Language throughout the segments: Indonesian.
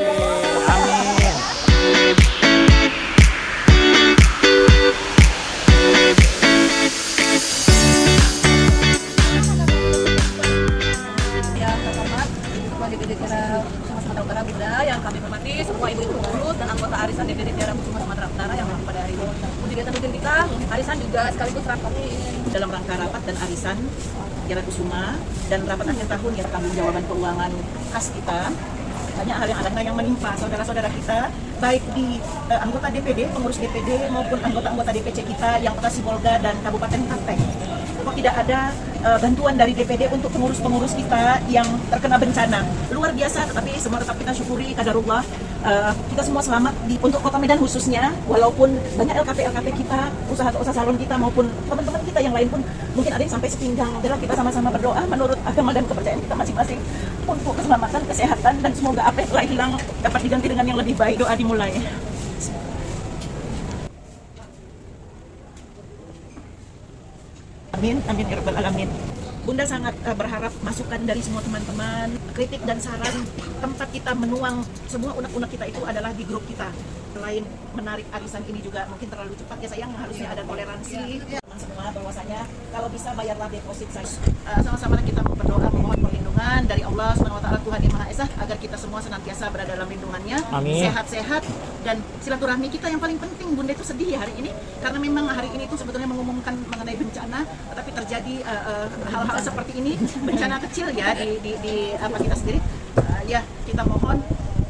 Amin. Yang terhormat Ketua DPD Tiara Kusuma Sumatera Utara Bunda, yang kami hormati semua ibu-ibu pengurus dan anggota arisan DPD Tiara Kusuma Sumatera Utara yang hadir pada hari ini. Kegiatan rutin kita, arisan juga sekaligus rapat dalam rangka rapat dan arisan Tiara Kusuma dan rapat akhir tahun ya, tanggung jawaban keuangan khas kita. Banyak hal yang menimpa saudara-saudara kita, baik di anggota DPD, pengurus DPD maupun anggota-anggota DPC kita yang Kota Sibolga dan Kabupaten Klaten. Kok tidak ada bantuan dari DPD untuk pengurus-pengurus kita yang terkena bencana luar biasa, tetapi semua tetap kita syukuri kadarullah. Kita semua selamat untuk Kota Medan khususnya, walaupun banyak LKP kita, usaha salon kita maupun teman-teman kita yang lain pun mungkin ada yang sampai sepinggang. Adalah kita sama-sama berdoa menurut agama dan kepercayaan kita masing-masing untuk keselamatan, kesehatan, dan semoga apa yang telah hilang dapat diganti dengan yang lebih baik. Doa dimulai. Amin, amin ya rabbal alamin. Bunda sangat berharap masukan dari semua teman-teman, kritik dan saran. Tempat kita menuang semua unek-unek kita itu adalah di grup kita. Selain menarik arisan ini juga mungkin terlalu cepat ya sayang, harusnya ada toleransi. Teman semua bahwasanya kalau bisa bayarlah deposit saya. Sama-sama kita berdoa memohon perlindungan dari Allah SWT Tuhan Yang Maha Esa agar kita semua senantiasa berada dalam lindungannya, sehat-sehat, dan silaturahmi kita yang paling penting. Bunda itu sedih ya hari ini karena memang hari ini itu sebetulnya mengumumkan mengenai bencana, tetapi terjadi hal-hal seperti ini, bencana kecil ya di apa kita sendiri. Ya kita mohon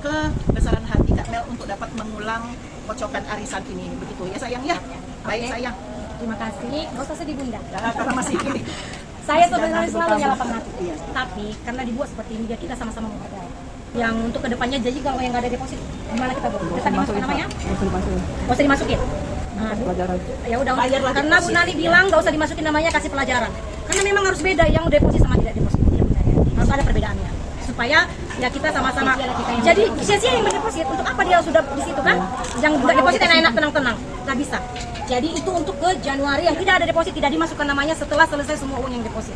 kebesaran hati Kak Mel untuk dapat mengulang pocokan arisan ini, begitu ya sayang ya. Baik sayang. Terima kasih. Gak usah sedih Bunda. Karena masih ini. Saya sebenarnya selalu nyalakan hati. Tapi karena dibuat seperti ini, biar kita sama-sama menghargai. Yang untuk kedepannya jadi kalau yang nggak ada deposit, gimana kita Bu? Kita dimasukin namanya? Nggak usah dimasukin. Nah, ya udah. Karena Bu Nani bilang nggak usah dimasukin namanya, kasih pelajaran. Karena memang harus beda yang deposit sama tidak deposit. Harus ada perbedaannya. Supaya ya kita sama-sama. Jadi sia-sia yang berdeposit. Untuk apa dia sudah di situ kan? Yang nggak deposit enak-enak tenang-tenang. Nggak bisa. Jadi itu untuk ke Januari yang tidak ada deposit, tidak dimasukkan namanya setelah selesai semua uang yang deposit.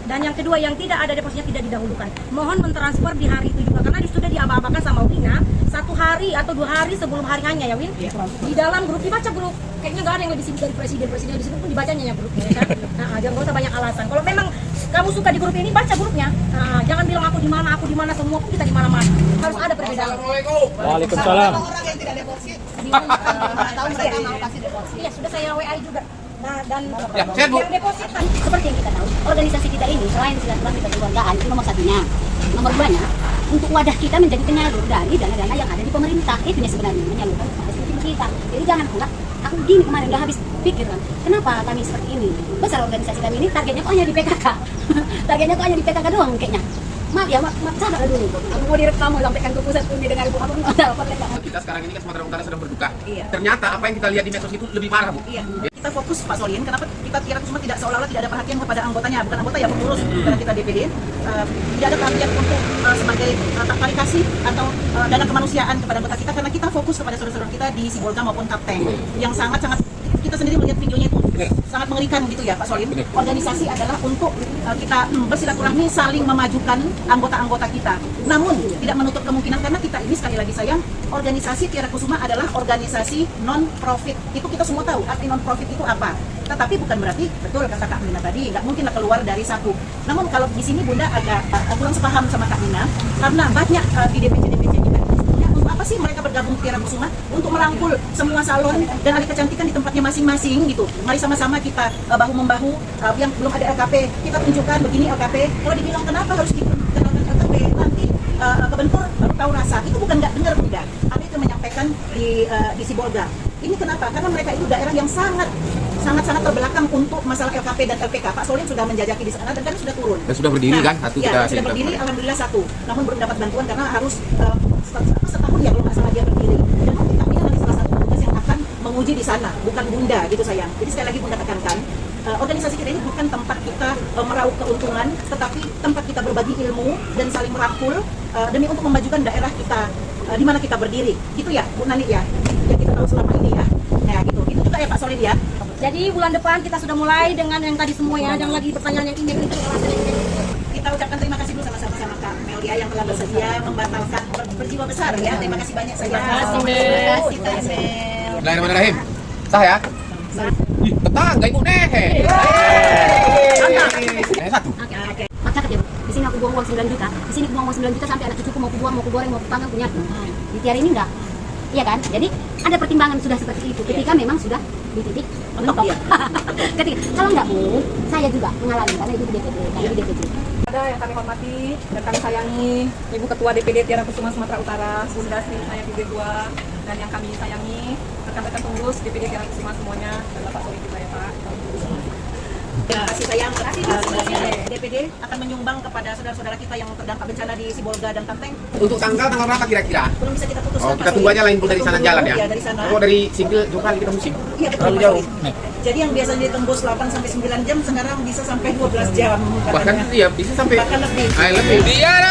Dan yang kedua yang tidak ada depositnya tidak didahulukan. Mohon mentransfer di hari itu juga karena sudah diabah-abahkan sama Wina 1 hari atau 2 hari sebelum hari hanya ya Win. Di dalam grup dibaca grup. Kayaknya nggak ada yang lebih sibuk dari presiden di sini pun dibacanya ya grupnya ya kan. Nah, jangan usah banyak alasan. Kalau memang kamu suka di grup ini baca grupnya. Nah, jangan bilang aku di mana semua pun kita di mana-mana. Harus ada perbedaan. Assalamualaikum. Waalaikumsalam. Orang yang tidak deposit. Tahu mereka mau kasih deposit. Iya, sudah saya WA juga. Nah, dan Ya, yang deposit kan seperti yang kita tahu, organisasi kita ini selain silaturahmi kekeluargaan itu nomor satunya. Nomor duanya, untuk wadah kita menjadi penyalur dari dana-dana yang ada di pemerintah. Itu sebenarnya menyalurkan kepada sistem kita. Jadi jangan enggak, aku gini kemarin udah habis pikir kan, kenapa kami seperti ini? Besar organisasi kami ini targetnya kok hanya di PKK. Targetnya kok hanya di PKK doang kayaknya. Maaf ya, maaf sabar dulu. Aku mau direkam, mau sampaikan ke pusat pun dengan ibu aku nggak tahu apa. Kita sekarang ini kan Sumatera Utara sedang berduka. Iya. Ternyata apa yang kita lihat di medsos itu lebih parah, Bu. Iya. Kita fokus Pak Solin, kenapa kita Tiara Kusuma tidak seolah-olah tidak ada perhatian kepada anggotanya, bukan anggota ya pengurus karena kita DPD. Tidak ada perhatian untuk sebagai klarifikasi atau dana kemanusiaan kepada anggota kita karena kita fokus kepada saudara-saudara kita di Sibolga maupun Klaten yang sangat-sangat kita sendiri melihat videonya itu sangat mengerikan gitu ya Pak Solin. Organisasi adalah untuk kita bersilaturahmi saling memajukan anggota-anggota kita. Namun tidak menutup kemungkinan karena kita ini sekali lagi sayang, organisasi Tiara Kusuma adalah organisasi non-profit. Itu kita semua tahu arti non-profit itu apa. Tetapi bukan berarti betul kata Kak Mina tadi nggak mungkin keluar dari satu. Namun kalau di sini Bunda agak kurang sepaham sama Kak Mina karena banyak di DPC kita. Apa sih mereka bergabung Tiara Kusuma untuk merangkul semua salon dan ahli kecantikan di tempatnya masing-masing gitu. Mari sama-sama kita bahu-membahu. Yang belum ada LKP kita tunjukkan begini LKP. Kalau dibilang kenapa harus dikenalkan LKP, nanti kebentur baru tahu rasa. Itu bukan nggak dengar tidak. Ada itu menyampaikan di Sibolga. Ini kenapa? Karena mereka itu daerah yang sangat terbelakang untuk masalah LKP dan LPK. Pak Solin sudah menjajaki di sana dan kami sudah turun. Dan sudah berdiri kan? Satu ya, sudah berdiri, alhamdulillah satu. Namun belum dapat bantuan karena harus setahun ya kalau nggak salah dia berdiri. Dan nanti kami nanti salah satu tugas yang akan menguji di sana, bukan Bunda gitu sayang. Jadi sekali lagi Bunda tekankan, organisasi kita ini bukan tempat kita meraup keuntungan, tetapi tempat kita berbagi ilmu dan saling merangkul demi untuk memajukan daerah kita di mana kita berdiri. Gitu ya, Bu Nani ya. Yang kita tahu selama ini ya. Nah, gitu. Itu juga ya Pak Solid ya. Jadi bulan depan kita sudah mulai dengan yang tadi semua ya, yang lagi pertanyaan yang ini itu. Kita ucapkan terima kasih dulu sama Kak Mel ya yang telah bersedia membatalkan berjiwa besar ya. Terima kasih banyak saya. Terima kasih, Mel. Terima kasih, Kak Mel. Bismillahirrahmanirrahim. Sah ya? Ih, tetangga ibu Nehe. Nehe satu. Oke. Pak catat ya, Bu. Di sini aku buang uang 9 juta. Di sini aku buang uang 9 juta sampai anak cucuku mau aku buang, mau aku goreng, mau aku panggang punya aku. Di tiar ini enggak. Iya kan? Jadi ada pertimbangan sudah seperti itu. Ketika memang sudah di titik mentok. Iya. Ketika kalau enggak, Bu, saya juga mengalami karena itu di DPD, kami di DPD. Ada yang kami hormati dan kami sayangi Ibu Ketua DPD Tiara Kusuma Sumatera Utara, Bunda Sri Saya Bidegwa, dan yang kami sayangi rekan-rekan pengurus DPD Tiara Kusuma semuanya, dan Bapak Soli juga ya Pak. Terima kasih sayang. DPD akan menyumbang kepada saudara-saudara kita yang terdampak bencana di Sibolga dan Kanteng. Untuk tanggal berapa kira-kira? Belum bisa kita putuskan. Oh, kita Pak tunggu Soli. aja lain dari sana jalan ya. Iya, dari sana. Oh, dari single jauh kali kita musim. Iya betul. Terlalu Pak jauh. Soli. Jadi yang biasanya ditembus 8 sampai 9 jam sekarang bisa sampai 12 jam. Bahkan katanya. iya bisa sampai Bahkan lebih. lebih. Tiara